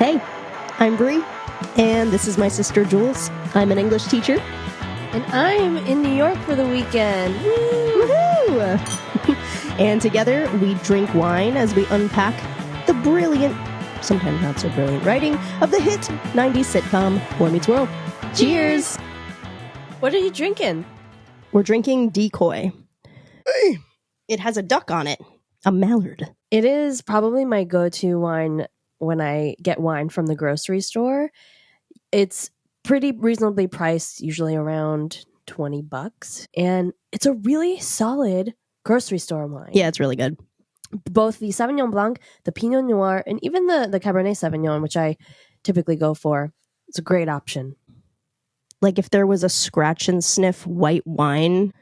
Hey, I'm Brie, and this is my sister Jules. I'm an English teacher. And I'm in New York for the weekend. Woohoo! And together we drink wine as we unpack the brilliant, sometimes not so brilliant writing of the hit 90s sitcom Boy Meets World. Cheers! What are you drinking? We're drinking Decoy. It has a duck on it, a mallard. It is probably my go-to wine when I get wine from the grocery store. It's pretty reasonably priced, usually around $20. And it's a really solid grocery store wine. Yeah, it's really good. Both the Sauvignon Blanc, the Pinot Noir, and even the Cabernet Sauvignon, which I typically go for. It's a great option. Like if there was a scratch and sniff white wine,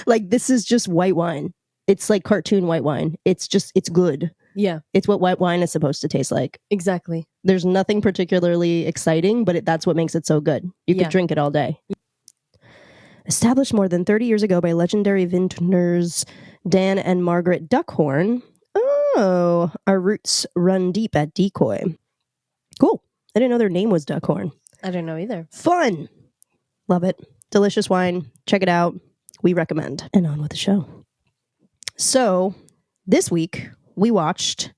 like this is just white wine. It's like cartoon white wine. It's good. Yeah. It's what white wine is supposed to taste like. Exactly. There's nothing particularly exciting, but that's what makes it so good. You could drink it all day. Established more than 30 years ago by legendary vintners Dan and Margaret Duckhorn. Oh, our roots run deep at Decoy. Cool. I didn't know their name was Duckhorn. I don't know either. Fun. Love it. Delicious wine. Check it out. We recommend. And on with the show. So, this week, we watched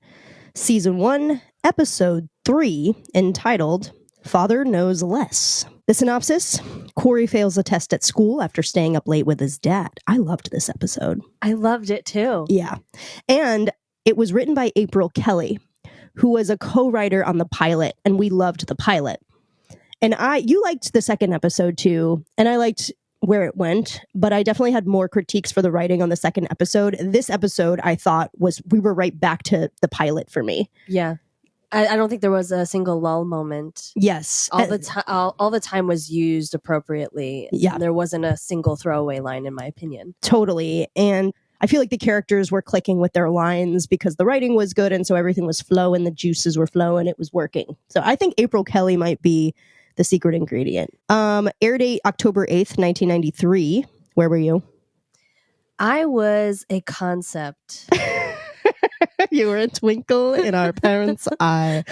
Season 1, Episode 3, entitled Father Knows Less. The synopsis: Cory fails a test at school after staying up late with his dad. I loved this episode. I loved it too. Yeah. And it was written by April Kelly, who was a co-writer on the pilot, and we loved the pilot. And you liked the second episode too, and I liked where it went, but I definitely had more critiques for the writing on the second episode. This episode, I thought, we were right back to the pilot for me. Yeah. I don't think there was a single lull moment. Yes. All the time was used appropriately. Yeah. There wasn't a single throwaway line, in my opinion. Totally. And I feel like the characters were clicking with their lines because the writing was good, and so everything was flowing, the juices were flowing, it was working. So I think April Kelly might be the secret ingredient. Air date October 8th, 1993. Where were you? I was a concept. You were a twinkle in our parents' eye.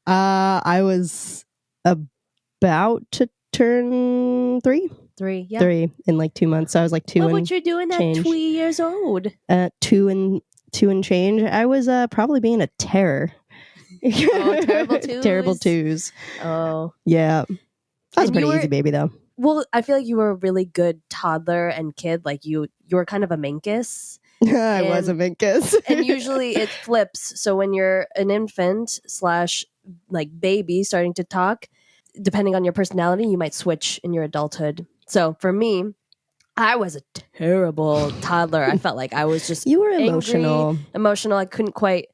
I was about to turn 3. 3, yeah. 3 in like 2 months. So I was like 2 what and would you doing at change. 2 years old? 2 and change. I was probably being a terror. Oh, terrible twos. Terrible twos. Oh. Yeah. That was And pretty easy baby though. Well, I feel like you were a really good toddler and kid. Like you were kind of a minkus. I was a minkus. And usually it flips. So when you're an infant / like baby starting to talk, depending on your personality, you might switch in your adulthood. So for me, I was a terrible toddler. I felt like I was just You were emotional. Angry, emotional. I couldn't quite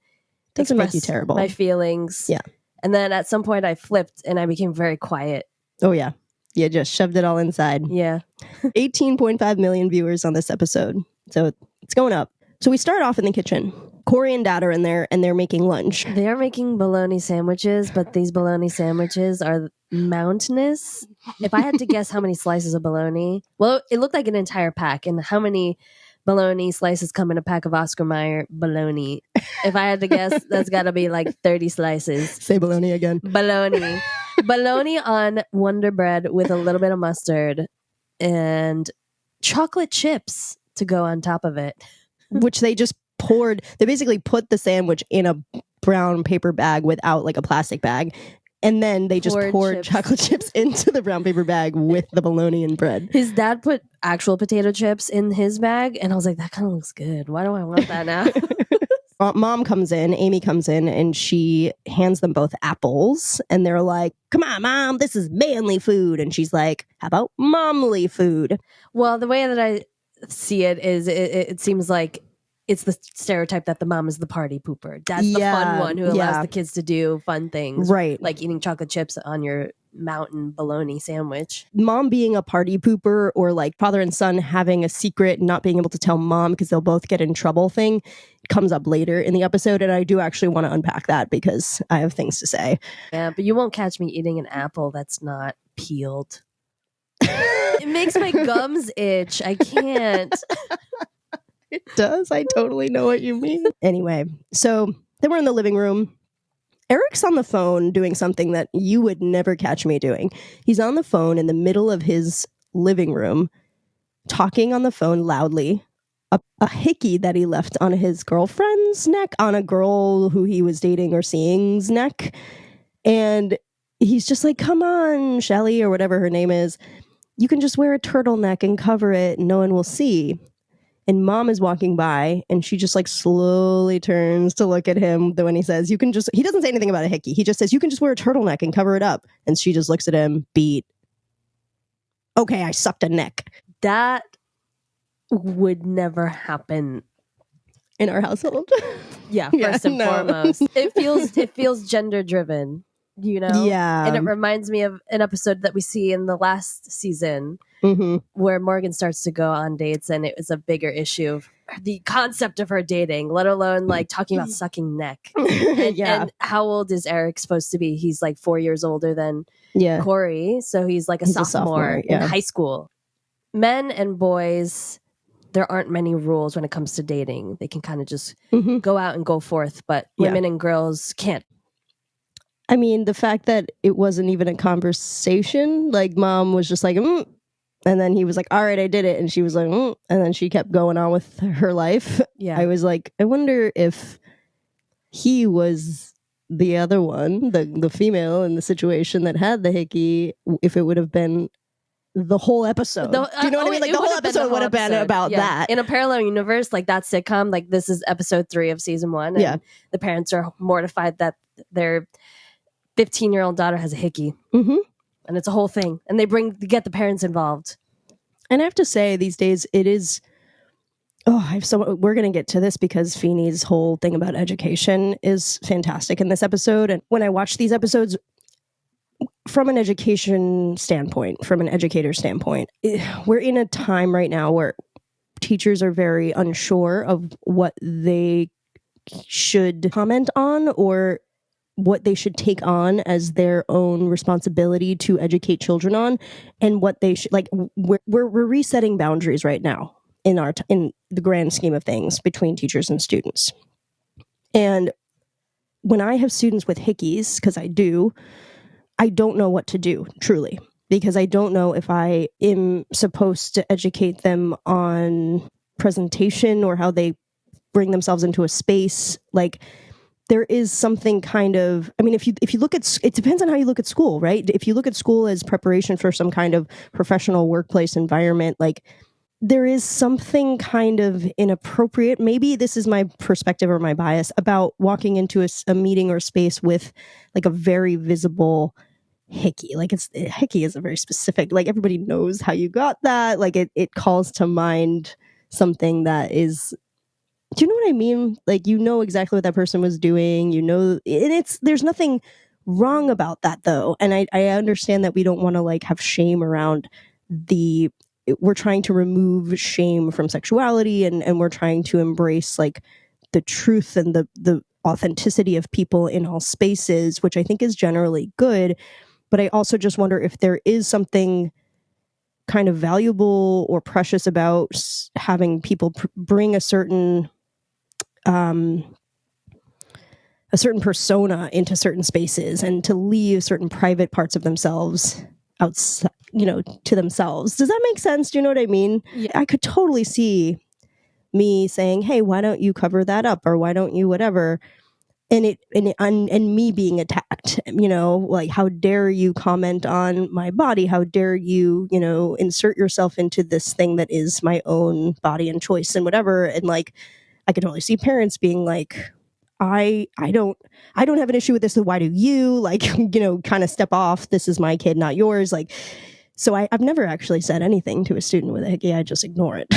Doesn't make express you terrible. my feelings. Yeah. And then at some point I flipped and I became very quiet. Oh yeah. You just shoved it all inside. Yeah. 18.5 million viewers on this episode. So it's going up. So we start off in the kitchen. Cory and Dad are in there and they're making lunch. They are making bologna sandwiches, but these bologna sandwiches are mountainous. If I had to guess how many slices of bologna, well, it looked like an entire pack. And how many bologna slices come in a pack of Oscar Mayer bologna? If I had to guess, that's got to be like 30 slices. Say bologna again. Bologna. Bologna on Wonder Bread with a little bit of mustard and chocolate chips to go on top of it. Which they just poured. They basically put the sandwich in a brown paper bag without like a plastic bag. And then they just poured chocolate chips into the brown paper bag with the bologna and bread. His dad put actual potato chips in his bag. And I was like, that kind of looks good. Why do I want that now? Mom comes in, Amy comes in, and she hands them both apples. And they're like, come on, Mom, this is manly food. And she's like, how about momly food? Well, the way that I see it is it seems like it's the stereotype that the mom is the party pooper. Dad's the fun one who allows the kids to do fun things. Right. Like eating chocolate chips on your mountain bologna sandwich. Mom being a party pooper, or like father and son having a secret and not being able to tell mom because they'll both get in trouble thing comes up later in the episode. And I do actually want to unpack that because I have things to say. Yeah, but you won't catch me eating an apple that's not peeled. It makes my gums itch. I can't. It does. I totally know what you mean. Anyway, so then we're in the living room Eric's on the phone doing something that you would never catch me doing. He's on the phone in the middle of his living room, talking on the phone loudly. A hickey that he left on his girlfriend's neck, on a girl who he was dating or seeing's neck. And he's just like, come on, Shelly, or whatever her name is. You can just wear a turtleneck and cover it and no one will see. And mom is walking by and she just like slowly turns to look at him when he says, he doesn't say anything about a hickey. He just says, you can just wear a turtleneck and cover it up. And she just looks at him, beat. Okay, I sucked a neck. That would never happen in our household. Yeah, first and foremost. It feels gender driven, you know? Yeah. And it reminds me of an episode that we see in the last season where Morgan starts to go on dates and it was a bigger issue of the concept of her dating, let alone like talking about sucking neck. And how old is Eric supposed to be? He's like 4 years older than Cory. So he's like a sophomore in high school. Men and boys, there aren't many rules when it comes to dating. They can kind of just go out and go forth, but women and girls can't. I mean, the fact that it wasn't even a conversation, like mom was just like, and then he was like, all right, I did it. And she was like, and then she kept going on with her life. Yeah. I was like, I wonder if he was the other one, the female in the situation that had the hickey, if it would have been the whole episode. Do you know what I mean? Like the whole episode would have been about that. In a parallel universe, like that sitcom, like this is episode 3 of season 1. And the parents are mortified that their 15-year-old daughter has a hickey. And it's a whole thing. And they get the parents involved. And I have to say, these days it is, we're going to get to this because Feeney's whole thing about education is fantastic in this episode. And when I watch these episodes, from an education standpoint, from an educator standpoint, we're in a time right now where teachers are very unsure of what they should comment on or what they should take on as their own responsibility to educate children on, and what they should, like, we're resetting boundaries right now in the grand scheme of things between teachers and students. And when I have students with hickeys, because I don't know what to do, truly, because I don't know if I am supposed to educate them on presentation or how they bring themselves into a space. Like, there is something kind of, I mean, if you look at, it depends on how you look at school, right? If you look at school as preparation for some kind of professional workplace environment, like, there is something kind of inappropriate. Maybe this is my perspective or my bias about walking into a meeting or space with like a very visible hickey. Like, hickey is a very specific, like, everybody knows how you got that. Like, it calls to mind something that is, do you know what I mean? Like, you know exactly what that person was doing, and there's nothing wrong about that though. And I understand that we don't want to like have shame around we're trying to remove shame from sexuality and we're trying to embrace like the truth and the authenticity of people in all spaces, which I think is generally good. But I also just wonder if there is something kind of valuable or precious about having people bring a certain persona into certain spaces and to leave certain private parts of themselves outside, to themselves. Does that make sense? Do you know what I mean? Yeah. I could totally see me saying, hey, why don't you cover that up? Or why don't you whatever? And me being attacked, like, how dare you comment on my body? How dare you, insert yourself into this thing that is my own body and choice and whatever. And like, I could totally see parents being like, I don't have an issue with this. So why do you, like, kind of step off? This is my kid, not yours. Like, so I've never actually said anything to a student with a hickey. I just ignore it.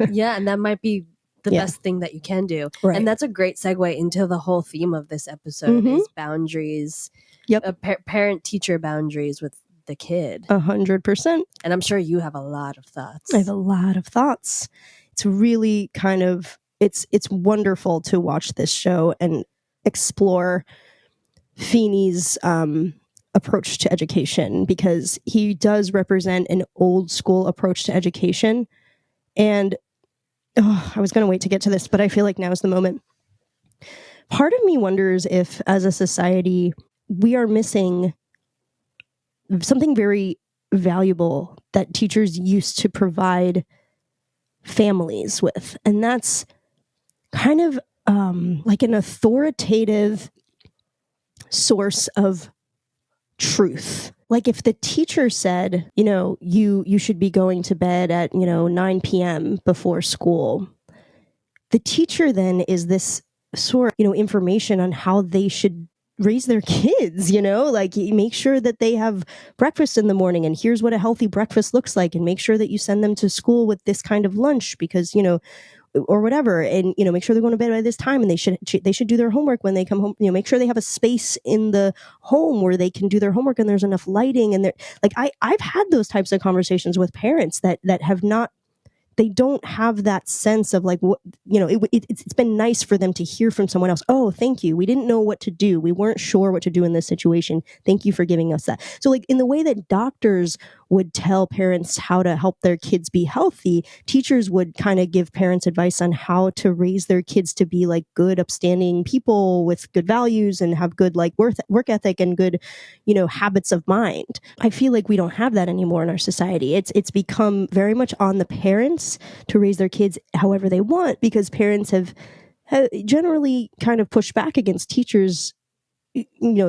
Yeah. And that might be the best thing that you can do. Right. And that's a great segue into the whole theme of this episode is boundaries. Yep. Parent-teacher boundaries with the kid. 100%. And I'm sure you have a lot of thoughts. I have a lot of thoughts. It's really kind of, it's wonderful to watch this show and explore Feeney's approach to education, because he does represent an old school approach to education. And I was going to wait to get to this, but I feel like now is the moment. Part of me wonders if, as a society, we are missing something very valuable that teachers used to provide families with. And that's kind of like an authoritative source of truth. Like if the teacher said, you should be going to bed at, 9 p.m. before school, the teacher then is this sort of, information on how they should raise their kids, like make sure that they have breakfast in the morning, and here's what a healthy breakfast looks like, and make sure that you send them to school with this kind of lunch because, or whatever, and make sure they're going to bed by this time, and they should do their homework when they come home. Make sure they have a space in the home where they can do their homework and there's enough lighting. And they're like, I've had those types of conversations with parents that have not. They don't have that sense of like, what, it's been nice for them to hear from someone else. Oh, thank you. We didn't know what to do. We weren't sure what to do in this situation. Thank you for giving us that. So like in the way that doctors would tell parents how to help their kids be healthy, teachers would kind of give parents advice on how to raise their kids to be like good, upstanding people with good values and have good like work ethic and good, habits of mind. I feel like we don't have that anymore in our society. It's become very much on the parents to raise their kids however they want, because parents have generally kind of pushed back against teachers,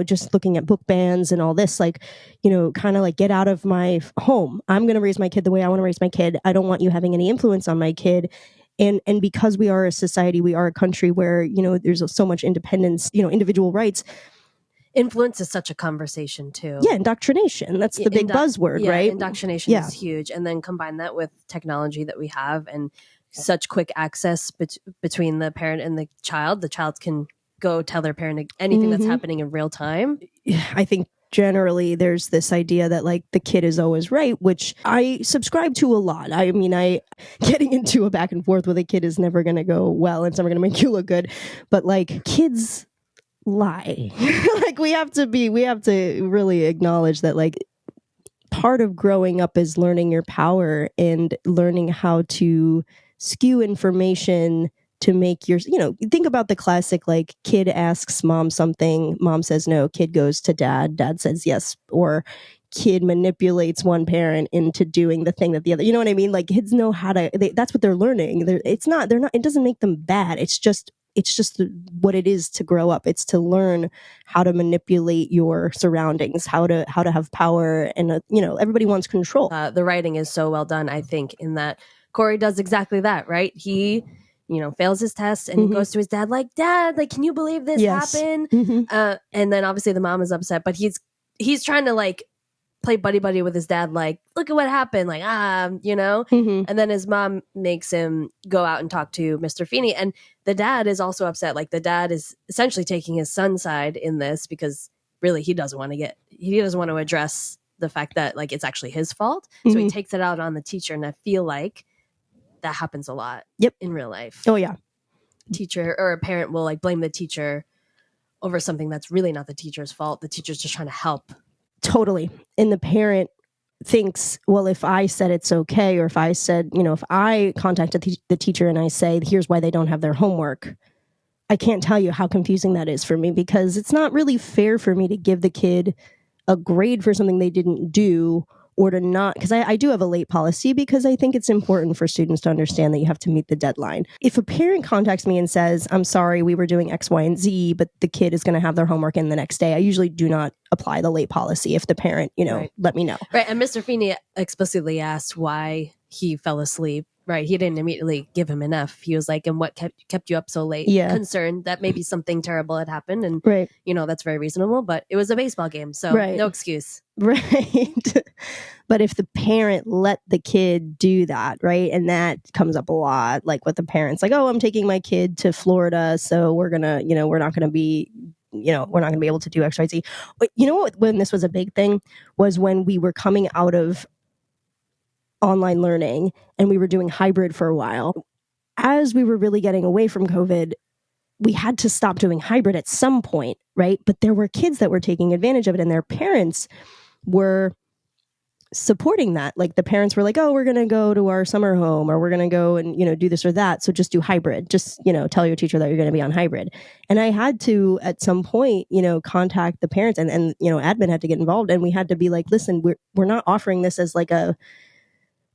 just looking at book bans and all this, like, kind of like, get out of my home. I'm going to raise my kid the way I want to raise my kid. I don't want you having any influence on my kid. And because we are a society, we are a country where, there's so much independence, individual rights. Influence is such a conversation too. Yeah, indoctrination. That's the big buzzword, right? Indoctrination is huge. And then combine that with technology that we have and such quick access between the parent and the child can go tell their parent anything that's happening in real time. I think generally there's this idea that like the kid is always right, which I subscribe to a lot. I mean, getting into a back and forth with a kid is never going to go well. It's never going to make you look good. But like kids lie. Like we have to really acknowledge that like part of growing up is learning your power and learning how to skew information to make your, think about the classic, like kid asks mom something, mom says no, kid goes to dad, dad says yes, or kid manipulates one parent into doing the thing that the other, you know what I mean? Like kids know how to, that's what they're learning. It doesn't make them bad. It's just what it is to grow up. It's to learn how to manipulate your surroundings, how to have power, and everybody wants control. The writing is so well done, I think, in that Cory does exactly that, right? He, fails his test and he goes to his dad like, Dad, like, can you believe this happened? And then obviously the mom is upset, but he's trying to like play buddy with his dad, like, look at what happened, like, and then his mom makes him go out and talk to Mr. Feeney, and the dad is also upset. Like the dad is essentially taking his son's side in this because really he doesn't want to address the fact that like it's actually his fault. So he takes it out on the teacher, and I feel like that happens a lot in real life. Oh yeah. Teacher or a parent will like blame the teacher over something that's really not the teacher's fault. The teacher's just trying to help. Totally. And the parent thinks, well, if I said it's okay, or if I said, if I contacted the teacher and I say, here's why they don't have their homework, I can't tell you how confusing that is for me, because it's not really fair for me to give the kid a grade for something they didn't do, or to not, because I do have a late policy, because I think it's important for students to understand that you have to meet the deadline. If a parent contacts me and says, I'm sorry, we were doing X, Y, and Z, but the kid is going to have their homework in the next day, I usually do not apply the late policy if the parent, let me know. Right. And Mr. Feeney explicitly asked why he fell asleep. Right. He didn't immediately give him enough. He was like, and what kept you up so late? Yeah. Concerned that maybe something terrible had happened. And, right. That's very reasonable, but it was a baseball game. So no excuse. Right. But if the parent let the kid do that, right? And that comes up a lot, like with the parents, like, oh, I'm taking my kid to Florida, so we're going to, we're not going to be able to do X, Y, Z. But when this was a big thing was when we were coming out of online learning and we were doing hybrid for a while. As we were really getting away from COVID, we had to stop doing hybrid at some point, right? But there were kids that were taking advantage of it, and their parents were supporting that. Like the parents were like, oh, we're going to go to our summer home, or we're going to go and, do this or that. So just do hybrid. Just, tell your teacher that you're going to be on hybrid. And I had to, at some point, contact the parents and admin had to get involved. And we had to be like, listen, we're not offering this as like a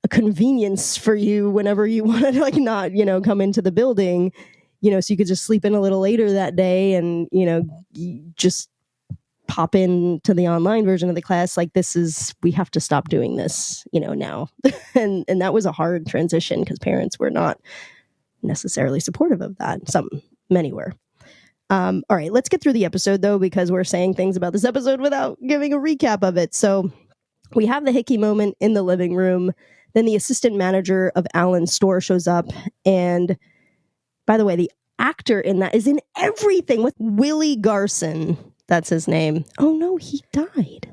convenience for you whenever you want to like not, come into the building, so you could just sleep in a little later that day and, just pop in to the online version of the class. Like we have to stop doing this, now. and that was a hard transition because parents were not necessarily supportive of that. Many were. All right, let's get through the episode though, because we're saying things about this episode without giving a recap of it. So we have the hickey moment in the living room. Then the assistant manager of Alan's store shows up. And by the way, the actor in that is in everything with Willie Garson. That's his name. Oh no, he died.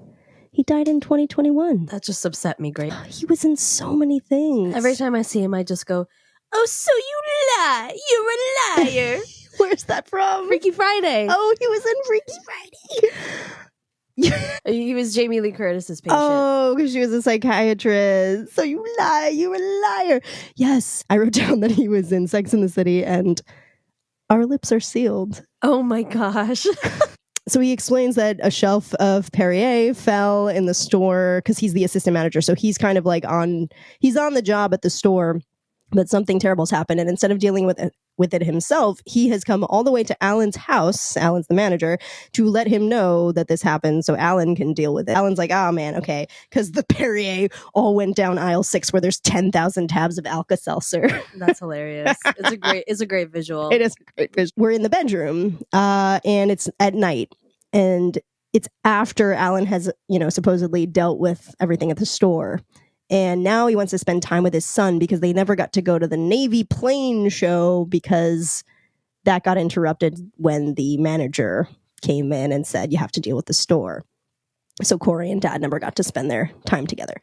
He died in 2021. That just upset me great. He was in so many things. Every time I see him, I just go, oh, so you lie. You're a liar. Where's that from? Freaky Friday. Oh, he was in Freaky Friday. He was Jamie Lee Curtis's patient. Oh, because she was a psychiatrist. So you lie. You're a liar. Yes, I wrote down that he was in Sex and the City and Our Lips Are Sealed. Oh my gosh. So he explains that a shelf of Perrier fell in the store because he's the assistant manager. So he's kind of like he's on the job at the store, but something terrible's happened. And instead of dealing with it himself, he has come all the way to Alan's house, Alan's the manager, to let him know that this happened so Alan can deal with it. Alan's like, oh man, okay. Because the Perrier all went down aisle 6 where there's 10,000 tabs of Alka-Seltzer. That's hilarious. It's a great visual. It is a great visual. We're in the bedroom and it's at night. And it's after Alan has, supposedly dealt with everything at the store. And now he wants to spend time with his son because they never got to go to the Navy plane show because that got interrupted when the manager came in and said, you have to deal with the store. So Cory and Dad never got to spend their time together.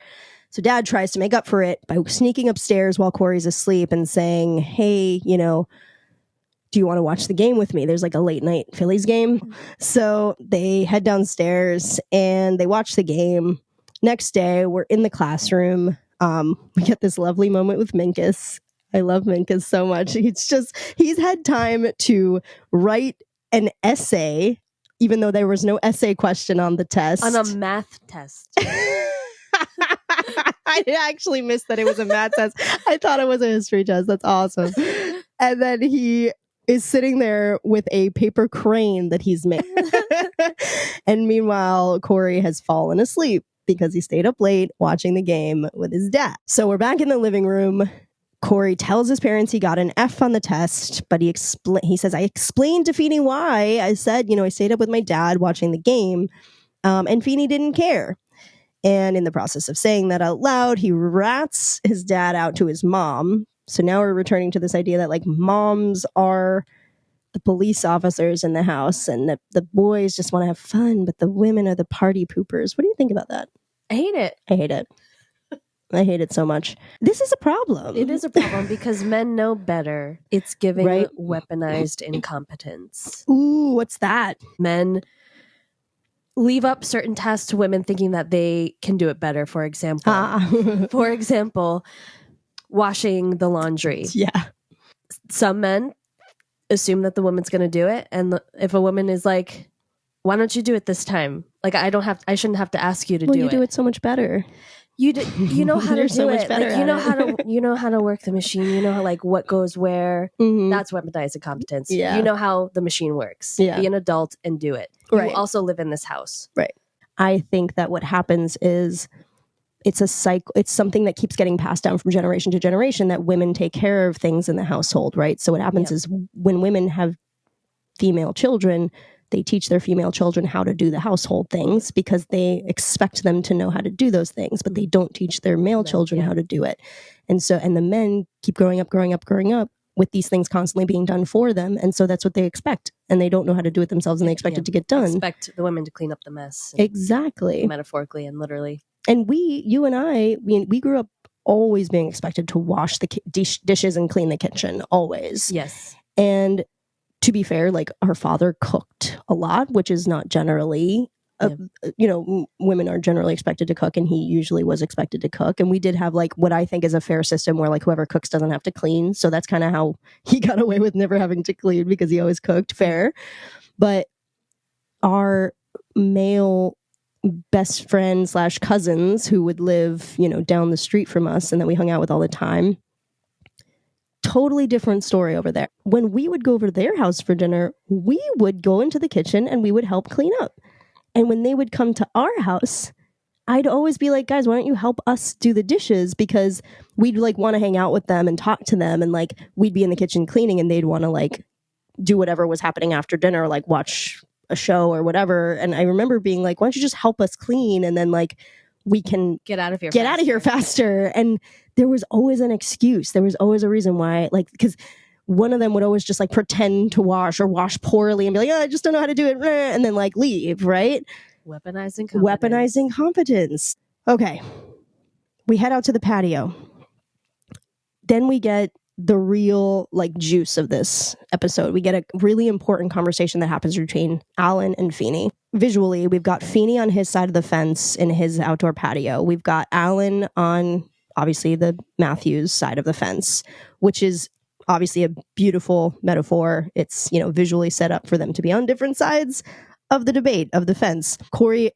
So Dad tries to make up for it by sneaking upstairs while Cory's asleep and saying, hey, do you want to watch the game with me? There's like a late night Phillies game. So they head downstairs and they watch the game. Next day, we're in the classroom. We get this lovely moment with Minkus. I love Minkus so much. He's had time to write an essay, even though there was no essay question on the test. On a math test. I actually missed that it was a math test. I thought it was a history test. That's awesome. And then he is sitting there with a paper crane that he's made. And meanwhile, Cory has fallen asleep because he stayed up late watching the game with his dad. So we're back in the living room. Cory tells his parents he got an F on the test, but he says, I explained to Feeney why. I said, I stayed up with my dad watching the game, and Feeney didn't care. And in the process of saying that out loud, he rats his dad out to his mom. So now we're returning to this idea that like moms are the police officers in the house and that the boys just want to have fun, but the women are the party poopers. What do you think about that? I hate it. I hate it. I hate it so much. This is a problem. It is a problem because men know better. It's giving weaponized incompetence. Ooh, what's that? Men leave up certain tasks to women thinking that they can do it better. For example, washing the laundry. Yeah. Some men assume that the woman's going to do it. And if a woman is like, why don't you do it this time? Like, I shouldn't have to ask you to do it. You do it so much better. You know how to do so it. Much better like, you know how to work the machine. You know how, like, what goes where. Mm-hmm. That's weaponized incompetence. Yeah. You know how the machine works. Yeah. Be an adult and do it. Right. You also live in this house. Right. I think that what happens is it's a cycle. It's something that keeps getting passed down from generation to generation, that women take care of things in the household, right? So what happens is when women have female children, they teach their female children how to do the household things because they expect them to know how to do those things, but they don't teach their male children how to do it. And the men keep growing up with these things constantly being done for them. And so that's what they expect. And they don't know how to do it themselves and they expect it to get done. Expect the women to clean up the mess. Exactly. Metaphorically and literally. And you and I grew up always being expected to wash the dishes and clean the kitchen, always. Yes. And to be fair, like our father cooked a lot, which is not generally women are generally expected to cook, and he usually was expected to cook. And we did have like what I think is a fair system where like whoever cooks doesn't have to clean. So that's kind of how he got away with never having to clean because he always cooked. Fair. But our male best friend / cousins who would live, down the street from us and that we hung out with all the time, totally different story over there. When we would go over to their house for dinner, we would go into the kitchen and we would help clean up. And when they would come to our house, I'd always be like, guys, why don't you help us do the dishes? Because we'd like want to hang out with them and talk to them. And like, we'd be in the kitchen cleaning and they'd want to like do whatever was happening after dinner, like watch a show or whatever. And I remember being like, why don't you just help us clean? And then like, we can get out of here faster. And there was always an excuse. There was always a reason why, like, because one of them would always just like pretend to wash or wash poorly and be like, I just don't know how to do it. And then like leave, right? Weaponizing competence. Okay. We head out to the patio. Then we get the real like juice of this episode. We get a really important conversation that happens between Alan and Feeney. Visually, we've got Feeney on his side of the fence in his outdoor patio. We've got Alan on obviously the Matthews side of the fence, which is obviously a beautiful metaphor. It's, visually set up for them to be on different sides of the debate of the fence. Cory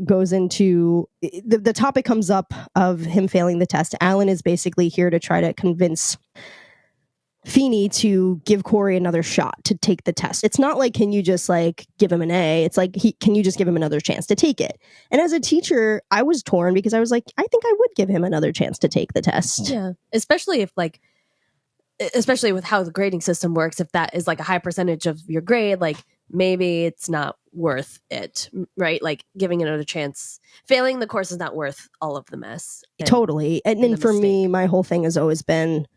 goes into the topic comes up of him failing the test. Alan is basically here to try to convince Feeney to give Cory another shot to take the test. It's not like, can you just like give him an A? It's like, can you just give him another chance to take it? And as a teacher, I was torn because I was like, I think I would give him another chance to take the test. Yeah. Especially with how the grading system works, if that is like a high percentage of your grade, like maybe it's not worth it, right? Like giving it another chance. Failing the course is not worth all of the mess. Totally. And then for me, my whole thing has always been,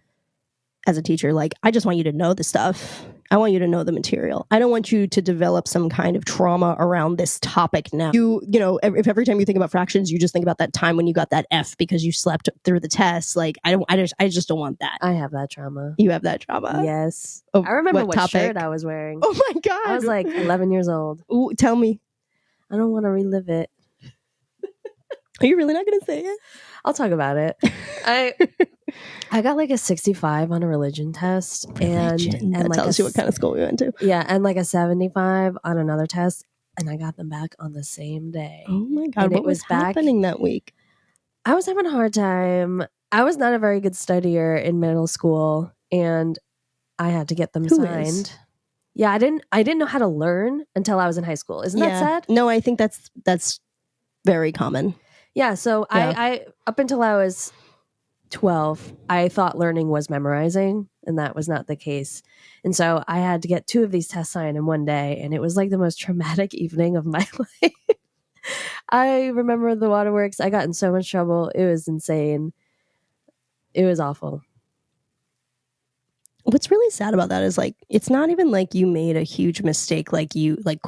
as a teacher, like, I just want you to know the stuff. I want you to know the material. I don't want you to develop some kind of trauma around this topic now. If every time you think about fractions, you just think about that time when you got that F because you slept through the test. Like, I just don't want that. I have that trauma. You have that trauma? Yes. I remember what shirt I was wearing. Oh my God. I was like 11 years old. Ooh, tell me. I don't want to relive it. Are you really not going to say it? I'll talk about it. I got like a 65 on a religion test. And that like tells you what kind of school we went to. Yeah, and like a 75 on another test. And I got them back on the same day. Oh my God. And what was happening that week? I was having a hard time. I was not a very good studier in middle school. And I had to get them signed. Yeah, I didn't know how to learn until I was in high school. Isn't that sad? No, I think that's very common. Yeah, so I up until I was 12, I thought learning was memorizing, and that was not the case. And so I had to get 2 of these tests signed in one day, and it was like the most traumatic evening of my life. I remember the waterworks. I got in so much trouble. It was insane. It was awful. What's really sad about that is like, it's not even like you made a huge mistake, like you like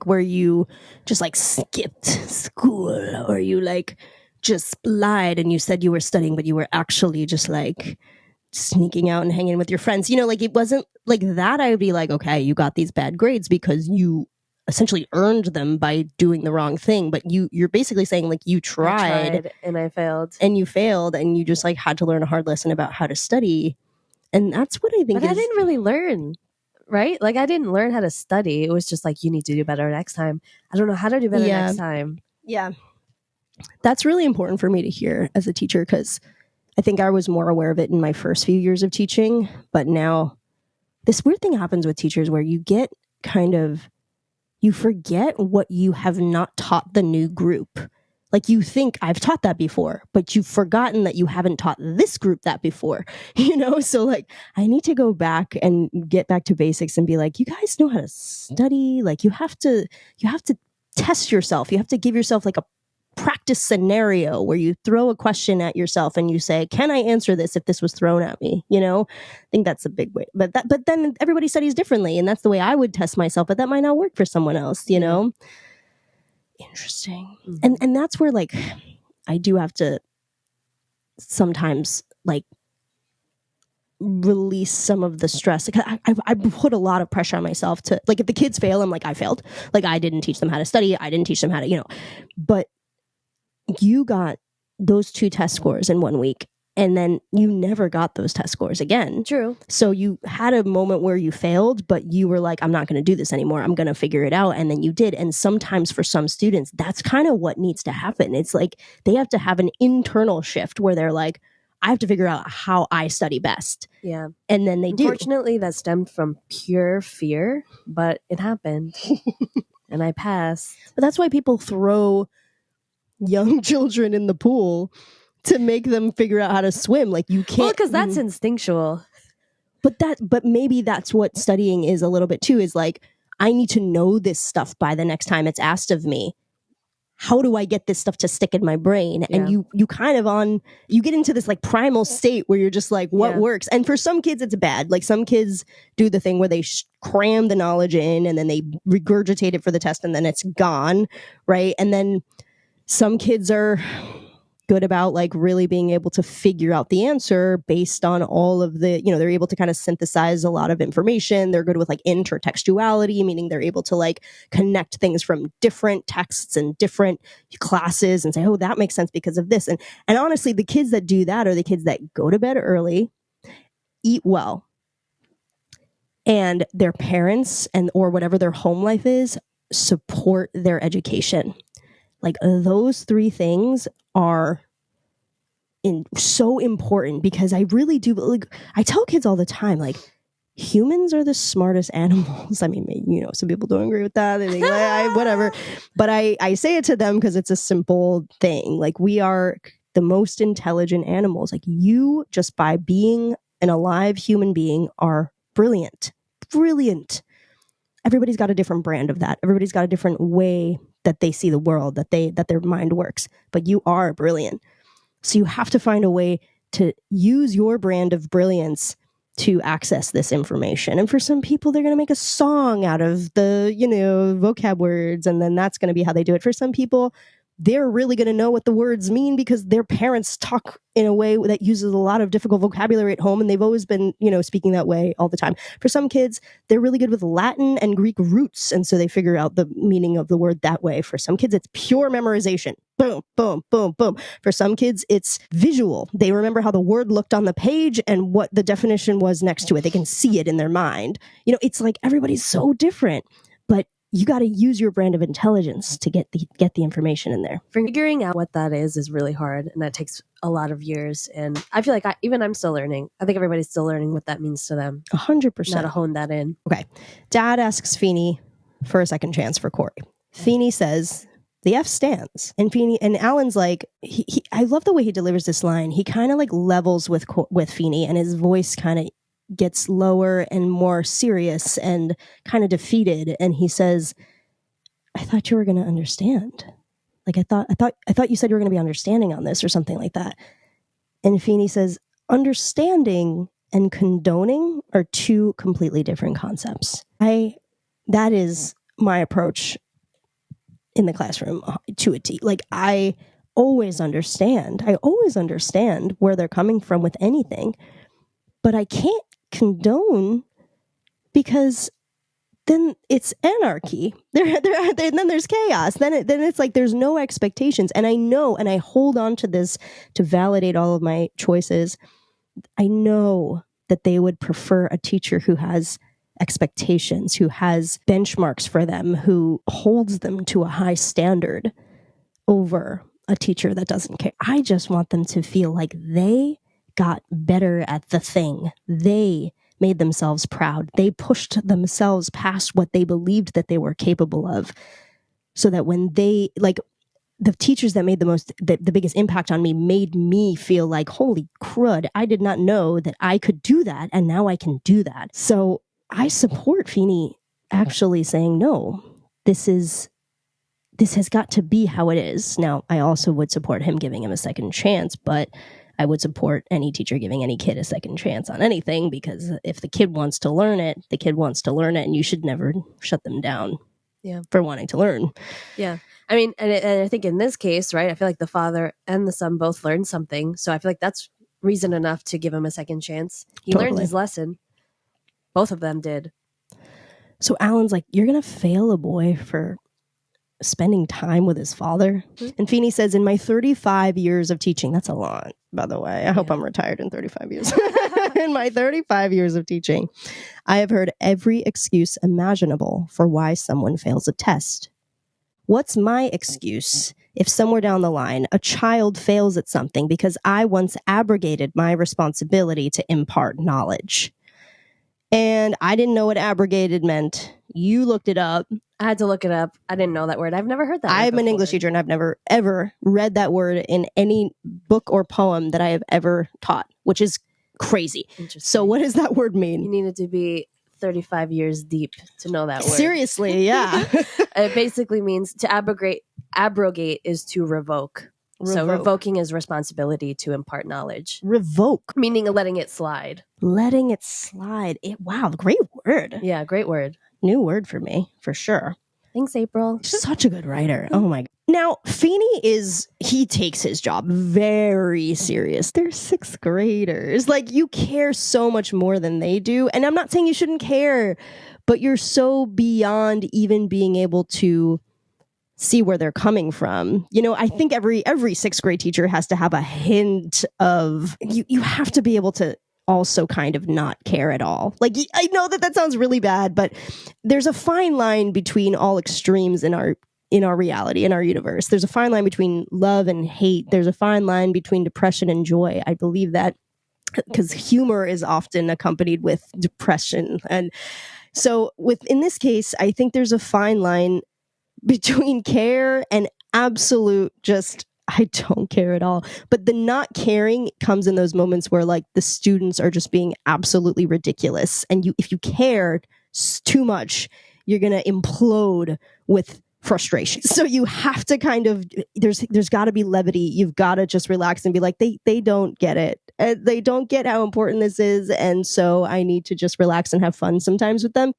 where you just like skipped school, or you like just lied and you said you were studying, but you were actually just like sneaking out and hanging with your friends. Like it wasn't like that. I would be like, okay, you got these bad grades because you essentially earned them by doing the wrong thing. But you're basically saying like you tried and I failed. And you failed and you just like had to learn a hard lesson about how to study. And that's what I think. But I didn't really learn, right? Like I didn't learn how to study. It was just like, you need to do better next time. I don't know how to do better next time. Yeah. That's really important for me to hear as a teacher, because I think I was more aware of it in my first few years of teaching. But now this weird thing happens with teachers where you get you forget what you have not taught the new group. Like you think I've taught that before, but you've forgotten that you haven't taught this group that before, So like I need to go back and get back to basics and be like, you guys know how to study. Like you have to test yourself. You have to give yourself like a practice scenario where you throw a question at yourself and you say, can I answer this if this was thrown at me? I think that's a big way. But then everybody studies differently, and that's the way I would test myself, but that might not work for someone else, Interesting. Mm-hmm. And that's where like I do have to sometimes like release some of the stress. Like I put a lot of pressure on myself to, like, if the kids fail, I'm like, I failed. Like, I didn't teach them how to study. I didn't teach them how to, but you got those 2 test scores in 1 week, and then you never got those test scores again. True. So you had a moment where you failed, but you were like, I'm not going to do this anymore. I'm going to figure it out. And then you did. And sometimes for some students, that's kind of what needs to happen. It's like they have to have an internal shift where they're like, I have to figure out how I study best. Yeah. And then they do. Unfortunately, that stemmed from pure fear, but it happened. And I passed. But that's why people throw young children in the pool to make them figure out how to swim. Like, you can't. Well, because that's instinctual. But maybe that's what studying is a little bit too, is like, I need to know this stuff by the next time it's asked of me. How do I get this stuff to stick in my brain? Yeah. And you kind of you get into this like primal state where you're just like, what works? And for some kids, it's bad. Like, some kids do the thing where they cram the knowledge in and then they regurgitate it for the test and then it's gone, right? And then some kids are good about like really being able to figure out the answer based on all of the, they're able to kind of synthesize a lot of information. They're good with like intertextuality, meaning they're able to like connect things from different texts and different classes and say, oh, that makes sense because of this. And honestly, the kids that do that are the kids that go to bed early, eat well, and their parents or whatever their home life is, support their education. Like, those 3 things are so important, because I really do, like, I tell kids all the time, like, humans are the smartest animals. I mean, some people don't agree with that. They think, whatever. But I say it to them because it's a simple thing. Like, we are the most intelligent animals. Like, you, just by being an alive human being, are brilliant. Brilliant. Everybody's got a different brand of that. Everybody's got a different way that they see the world, that their mind works. But you are brilliant. So you have to find a way to use your brand of brilliance to access this information. And for some people, they're going to make a song out of the, vocab words, and then that's going to be how they do it. For some people, they're really going to know what the words mean because their parents talk in a way that uses a lot of difficult vocabulary at home, and they've always been, speaking that way all the time. For some kids, they're really good with Latin and Greek roots, and so they figure out the meaning of the word that way. For some kids, it's pure memorization. Boom, boom, boom, boom. For some kids, it's visual. They remember how the word looked on the page and what the definition was next to it. They can see it in their mind. It's like everybody's so different, but you got to use your brand of intelligence to get the information in there. Figuring out what that is really hard, and that takes a lot of years. And I feel like I'm still learning. I think everybody's still learning what that means to them. 100%. How to hone that in. Okay. Dad asks Feeney for a second chance for Cory. Feeney says, the F stands. And Alan's like, I love the way he delivers this line. He kind of like levels with Feeney, and his voice kind of gets lower and more serious and kind of defeated. And he says, I thought you were going to understand. Like, I thought you said you were going to be understanding on this or something like that. And Feeney says, understanding and condoning are 2 completely different concepts. That is my approach in the classroom to a T. Like, I always understand where they're coming from with anything, but I can't condone, because then it's anarchy. Then there's chaos. Then it's like there's no expectations. And I know, and I hold on to this to validate all of my choices. I know that they would prefer a teacher who has expectations, who has benchmarks for them, who holds them to a high standard over a teacher that doesn't care. I just want them to feel like they got better at the thing. They made themselves proud. They pushed themselves past what they believed that they were capable of, so that when they, like, the teachers that made the biggest impact on me made me feel like, holy crud, I did not know that I could do that, and now I can do that. So I support Feeney actually saying, no, this has got to be how it is. Now, I also would support him giving him a second chance, but I would support any teacher giving any kid a second chance on anything, because if the kid wants to learn it, the kid wants to learn it, and you should never shut them down for wanting to learn. Yeah. I mean, and I think in this case, right, I feel like the father and the son both learned something. So I feel like that's reason enough to give him a second chance. He learned his lesson. Both of them did. So Alan's like, you're going to fail a boy for spending time with his father? Mm-hmm. And Feeney says, in my 35 years of teaching, that's a lot, by the way. I hope I'm retired in 35 years. In my 35 years of teaching, I have heard every excuse imaginable for why someone fails a test. What's my excuse if somewhere down the line a child fails at something because I once abrogated my responsibility to impart knowledge? And I didn't know what abrogated meant. You looked it up. I had to look it up. I didn't know that word. I've never heard that word I'm before. an English teacher, and I've never, ever read that word in any book or poem that I have ever taught, which is crazy. So what does that word mean? You needed to be 35 years deep to know that word. Seriously, yeah. It basically means to abrogate. Abrogate is to revoke. So revoking is responsibility to impart knowledge. Revoke. Meaning letting it slide. Letting it slide. Wow, great word. Yeah, great word. New word for me, for sure. Thanks, April. She's such a good writer. Oh my God. Now, Feeney he takes his job very serious. They're sixth graders. Like, you care so much more than they do. And I'm not saying you shouldn't care, but you're so beyond even being able to see where they're coming from. You know, I think every sixth grade teacher has to have a hint of, you have to be able to also kind of not care at all. Like, I know that sounds really bad, but there's a fine line between all extremes in our reality, in our universe. There's a fine line between love and hate. There's a fine line between depression and joy. I believe that because humor is often accompanied with depression. And so in this case, I think there's a fine line between care and absolute just, I don't care at all. But the not caring comes in those moments where, like, the students are just being absolutely ridiculous. And if you care too much, you're going to implode with frustration. So you have to kind of, there's got to be levity. You've got to just relax and be like, they don't get it. They don't get how important this is. And so I need to just relax and have fun sometimes with them.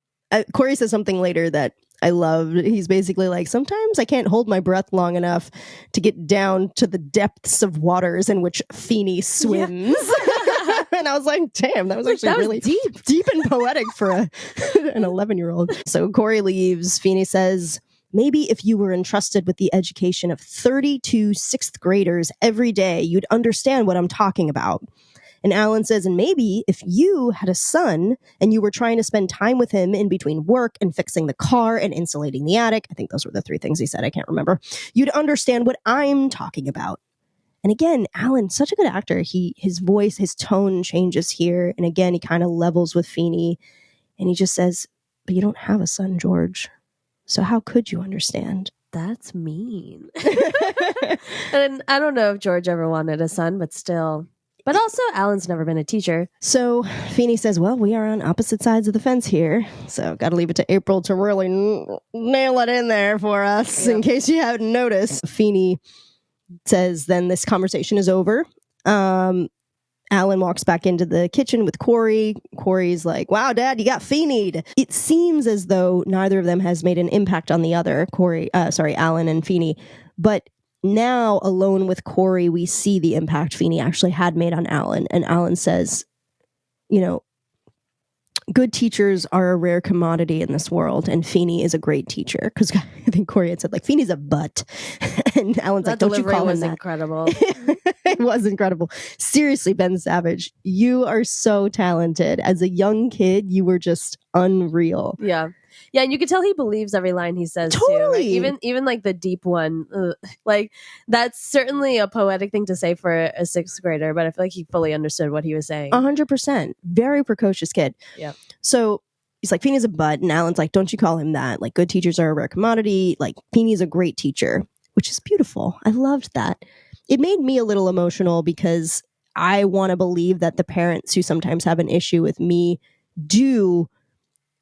Cory says something later that I love. He's basically like, sometimes I can't hold my breath long enough to get down to the depths of waters in which Feeney swims. Yeah. And I was like, damn, that was actually really deep and poetic for an 11-year-old. So Cory leaves. Feeney says, maybe if you were entrusted with the education of 32 sixth graders every day, you'd understand what I'm talking about. And Alan says, and maybe if you had a son and you were trying to spend time with him in between work and fixing the car and insulating the attic, I think those were the three things he said, I can't remember, you'd understand what I'm talking about. And again, Alan, such a good actor. His voice, his tone changes here. And again, he kind of levels with Feeney. And he just says, but you don't have a son, George. So how could you understand? That's mean. And I don't know if George ever wanted a son, but still. But also, Alan's never been a teacher. So Feeney says, well, we are on opposite sides of the fence here. So got to leave it to April to really nail it in there for us, in case you haven't noticed. Feeney says, then this conversation is over. Alan walks back into the kitchen with Cory. Cory's like, wow, Dad, you got Feeney'd. It seems as though neither of them has made an impact on the other, Alan and Feeney. But now, alone with Cory, we see the impact Feeney actually had made on Alan. And Alan says, you know, good teachers are a rare commodity in this world, and Feeney is a great teacher. Because I think Cory had said, like, Feeney's a butt. And Alan's like, don't you call him that. Incredible. It was incredible. Seriously, Ben Savage, you are so talented. As a young kid, you were just unreal. Yeah. Yeah, and you can tell he believes every line he says totally. too. Like, even like the deep one, like that's certainly a poetic thing to say for a sixth grader. But I feel like he fully understood what he was saying. 100%, very precocious kid. Yeah. So he's like, Feeney's a butt, and Alan's like, don't you call him that? Like, good teachers are a rare commodity. Like, Feeney's a great teacher, which is beautiful. I loved that. It made me a little emotional because I want to believe that the parents who sometimes have an issue with me do,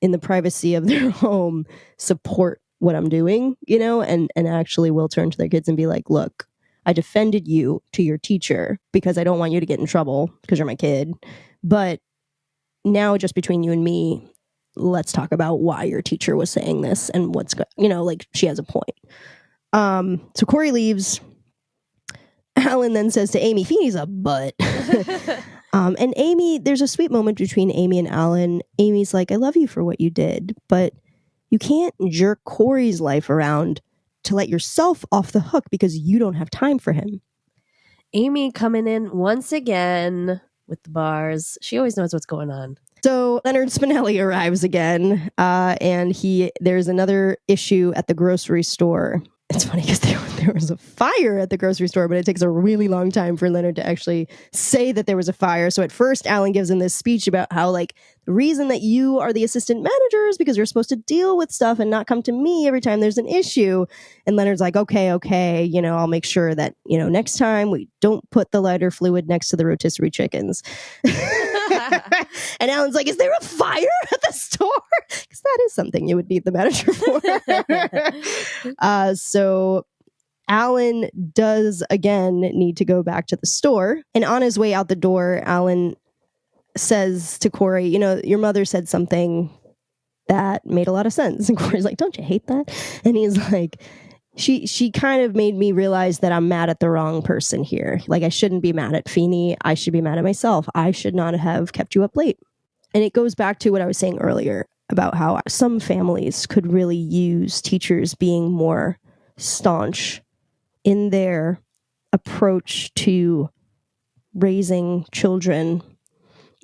in the privacy of their home, support what I'm doing, you know, and actually will turn to their kids and be like, look, I defended you to your teacher because I don't want you to get in trouble because you're my kid. But now, just between you and me, let's talk about why your teacher was saying this and like, she has a point. So Cory leaves. Alan then says to Amy, Feeney's a butt. And Amy, there's a sweet moment between Amy and Alan. Amy's like, I love you for what you did, but you can't jerk Cory's life around to let yourself off the hook because you don't have time for him. Amy coming in once again with the bars. She always knows what's going on. So Leonard Spinelli arrives again, and there's another issue at the grocery store. It's funny because there was a fire at the grocery store, but it takes a really long time for Leonard to actually say that there was a fire. So at first, Alan gives him this speech about how, like, the reason that you are the assistant manager is because you're supposed to deal with stuff and not come to me every time there's an issue. And Leonard's like, okay, I'll make sure that, next time we don't put the lighter fluid next to the rotisserie chickens. And Alan's like, is there a fire at the store? Because that is something you would need the manager for. So Alan does again need to go back to the store. And on his way out the door, Alan says to Cory, your mother said something that made a lot of sense. And Cory's like, don't you hate that? And he's like, she kind of made me realize that I'm mad at the wrong person here. Like, I shouldn't be mad at Feeney. I should be mad at myself. I should not have kept you up late. And it goes back to what I was saying earlier about how some families could really use teachers being more staunch in their approach to raising children.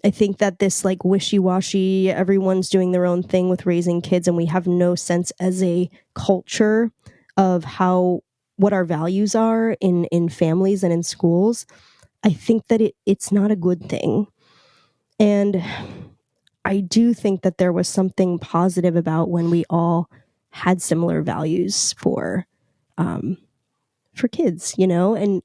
I think that this like wishy-washy, everyone's doing their own thing with raising kids, and we have no sense as a culture of what our values are in families and in schools. I think that it's not a good thing. And I do think that there was something positive about when we all had similar values for kids, and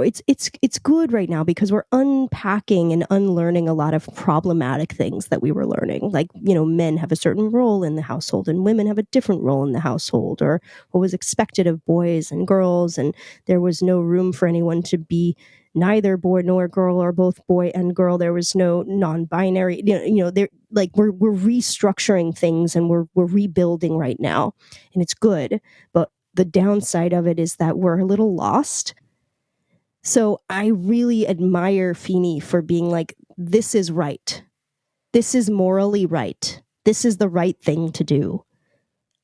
it's good right now because we're unpacking and unlearning a lot of problematic things that we were learning. Like, men have a certain role in the household and women have a different role in the household, or what was expected of boys and girls. And there was no room for anyone to be neither boy nor girl or both boy and girl. There was no non-binary, they're like, we're restructuring things and we're rebuilding right now, and it's good. But the downside of it is that we're a little lost. So I really admire Feeney for being like, this is right. This is morally right. This is the right thing to do.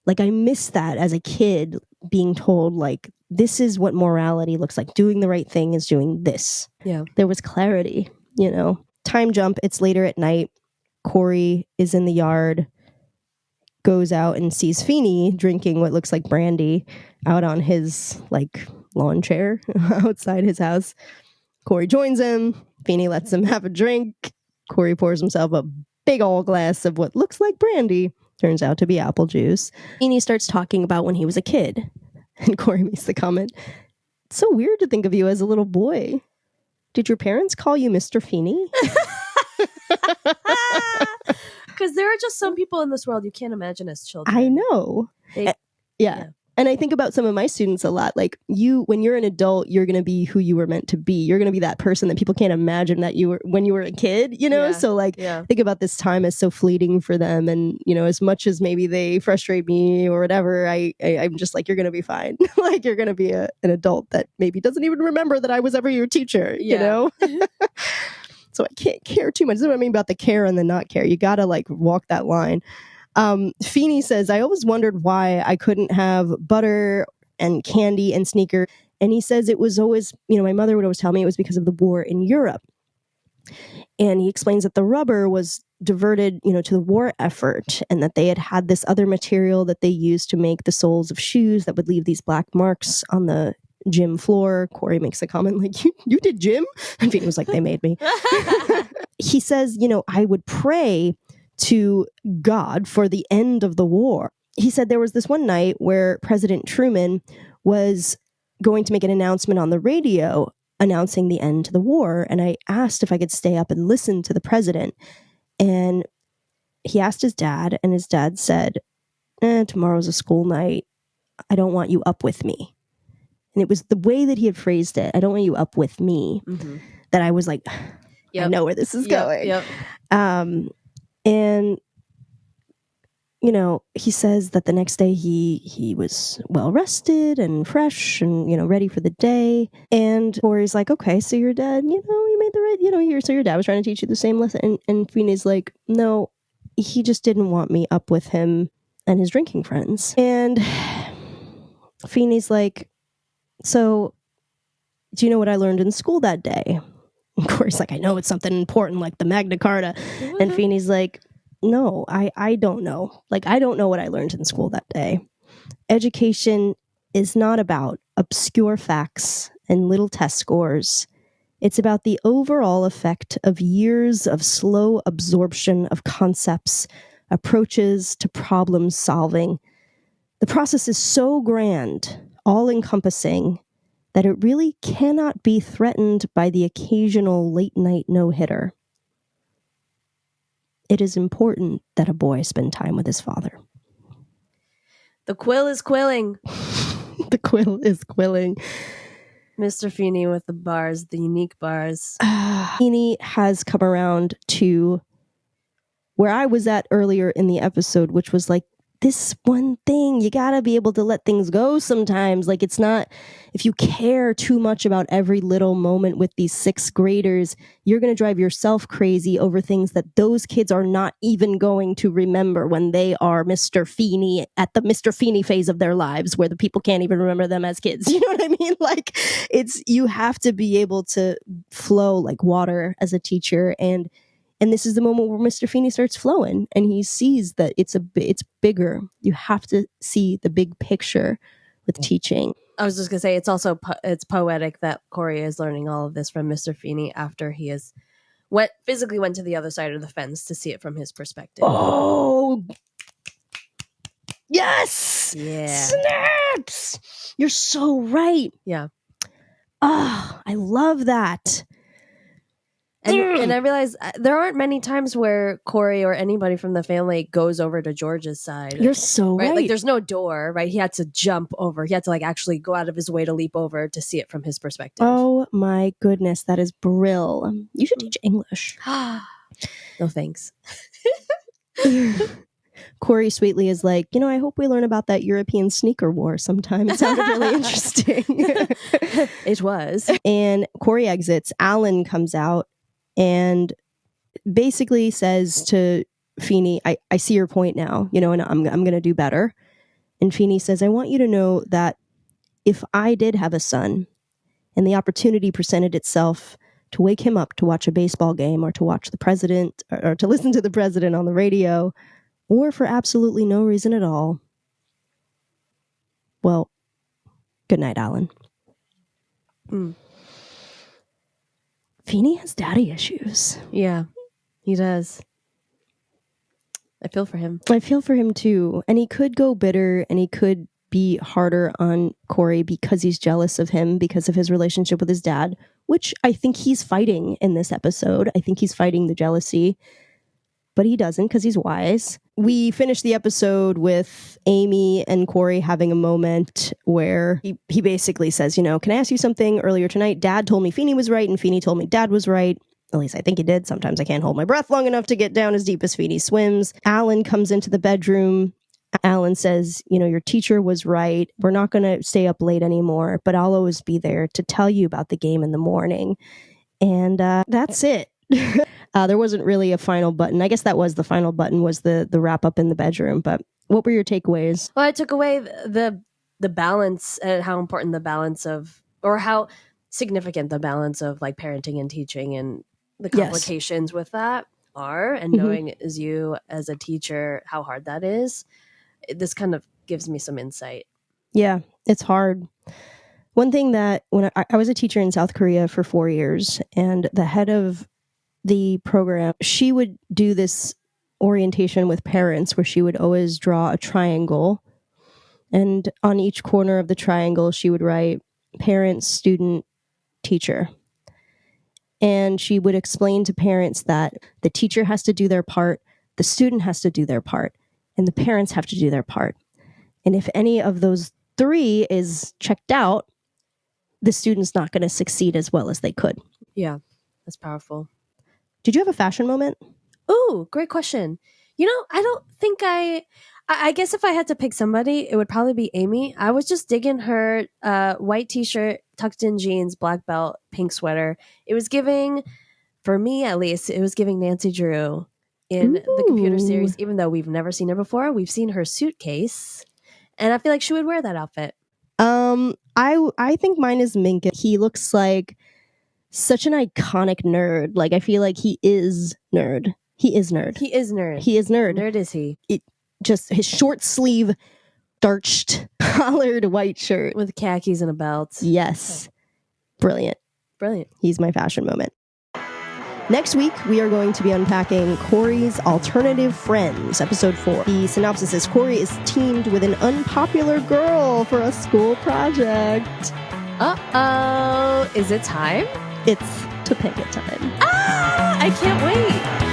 Like, I miss that as a kid, being told, like, this is what morality looks like. Doing the right thing is doing this. Yeah. There was clarity, Time jump, it's later at night. Cory is in the yard, goes out and sees Feeney drinking what looks like brandy out on his, like, lawn chair outside his house. Cory joins him. Feeney lets him have a drink. Cory pours himself a big old glass of what looks like brandy. Turns out to be apple juice. Feeney starts talking about when he was a kid. And Cory makes the comment, it's so weird to think of you as a little boy. Did your parents call you Mr. Feeney? Because there are just some people in this world you can't imagine as children. I know. Yeah. And I think about some of my students a lot. Like, when you're an adult, you're going to be who you were meant to be. You're going to be that person that people can't imagine that you were when you were a kid, Yeah. So, like, think about this time as so fleeting for them. And, as much as maybe they frustrate me or whatever, I'm just like, you're going to be fine. Like, you're going to be an adult that maybe doesn't even remember that I was ever your teacher, So I can't care too much. That's what I mean about the care and the not care. You got to, like, walk that line. Feeney says, I always wondered why I couldn't have butter and candy and sneakers. And he says it was always, my mother would always tell me it was because of the war in Europe. And he explains that the rubber was diverted, to the war effort, and that they had this other material that they used to make the soles of shoes that would leave these black marks on the gym floor. Cory makes a comment like, you did gym? And Feeney was like, they made me. He says, I would pray to God for the end of the war. He said there was this one night where President Truman was going to make an announcement on the radio announcing the end to the war. And I asked if I could stay up and listen to the president. And he asked his dad, and his dad said, tomorrow's a school night. I don't want you up with me. And it was the way that he had phrased it, I don't want you up with me, that I was like, I know where this is going. Yep. And you know, he says that the next day he was well rested and fresh and, you know, ready for the day. And Cory's like, okay, so your dad, you know, he made the right, you know, so your dad was trying to teach you the same lesson. And Feeney's like, no, he just didn't want me up with him and his drinking friends. And Feeney's like, so do you know what I learned in school that day? And Cory's like, I know it's something important like the Magna Carta. And Feeney's like, no, I don't know. Like, I don't know what I learned in school that day. Education is not about obscure facts and little test scores. It's about the overall effect of years of slow absorption of concepts, approaches to problem solving. The process is so grand, all-encompassing, that it really cannot be threatened by the occasional late-night no-hitter. It is important that a boy spend time with his father. The quill is quilling. The quill is quilling. Mr. Feeney with the bars, the unique bars. Feeney has come around to where I was at earlier in the episode, which was like, this one thing, you gotta be able to let things go sometimes. Like, it's not, if you care too much about every little moment with these sixth graders, you're gonna drive yourself crazy over things that those kids are not even going to remember when they are Mr. Feeney at the Mr. Feeney phase of their lives, where the people can't even remember them as kids. You know what I mean? Like, you have to be able to flow like water as a teacher, and this is the moment where Mr. Feeney starts flowing, and he sees that it's bigger. You have to see the big picture with teaching. I was just gonna say, it's also it's poetic that Cory is learning all of this from Mr. Feeney after he physically went to the other side of the fence to see it from his perspective. Oh, yes! Yeah. Snaps! You're so right. Yeah. Oh, I love that. And I realize there aren't many times where Cory or anybody from the family goes over to George's side. You're so right. Like, there's no door, right? He had to jump over. He had to, like, actually go out of his way to leap over to see it from his perspective. Oh my goodness, that is brill. You should teach English. No thanks. Cory sweetly is like, you know, I hope we learn about that European sneaker war sometime. It sounded really interesting. It was. And Cory exits. Alan comes out and basically says to Feeney, I see your point now, you know, and I'm going to do better. And Feeney says, I want you to know that if I did have a son and the opportunity presented itself to wake him up to watch a baseball game or to watch the president or to listen to the president on the radio, or for absolutely no reason at all, well, good night, Alan. Feeney has daddy issues. Yeah, he does. I feel for him. I feel for him too. And he could go bitter and he could be harder on Cory because he's jealous of him because of his relationship with his dad, which I think he's fighting in this episode. I think he's fighting the jealousy, but he doesn't because he's wise. We finished the episode with Amy and Cory having a moment where he basically says, you know, can I ask you something? Earlier tonight, Dad told me Feeney was right and Feeney told me Dad was right. At least I think he did. Sometimes I can't hold my breath long enough to get down as deep as Feeney swims. Alan comes into the bedroom. Alan says, you know, your teacher was right. We're not going to stay up late anymore, but I'll always be there to tell you about the game in the morning. And that's it. There wasn't really a final button. I guess that was the final button, was the wrap up in the bedroom. But what were your takeaways? Well, I took away the balance and how important the balance of, or how significant the balance of like parenting and teaching and the complications with that are, and knowing as you as a teacher how hard that is. This kind of gives me some insight. Yeah, it's hard. One thing that when I was a teacher in South Korea for 4 years, and the head of the program, she would do this orientation with parents where she would always draw a triangle, and on each corner of the triangle she would write parent, student, teacher. And she would explain to parents that the teacher has to do their part, the student has to do their part, and the parents have to do their part. And if any of those three is checked out, the student's not going to succeed as well as they could. Yeah, that's powerful. Did you have a fashion moment? Oh, great question. I don't think I guess if I had to pick somebody, it would probably be Amy. I was just digging her white t-shirt, tucked in jeans, black belt, pink sweater. It was giving, for me at least, it was giving Nancy Drew in the computer Ooh. series, even though we've never seen her before. We've seen her suitcase, and I feel like she would wear that outfit. I think mine is Minkus. He looks like such an iconic nerd. Like, I feel like he is nerd. He is nerd. He is nerd. He is nerd. Nerd is he. Just his short sleeve, starched, collared white shirt. With khakis and a belt. Yes. Brilliant. Brilliant. He's my fashion moment. Next week, we are going to be unpacking Cory's Alternative Friends, episode 4. The synopsis is Cory is teamed with an unpopular girl for a school project. Uh-oh. Is it time? It's to pick it time. Ah! I can't wait.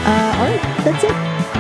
All right, that's it.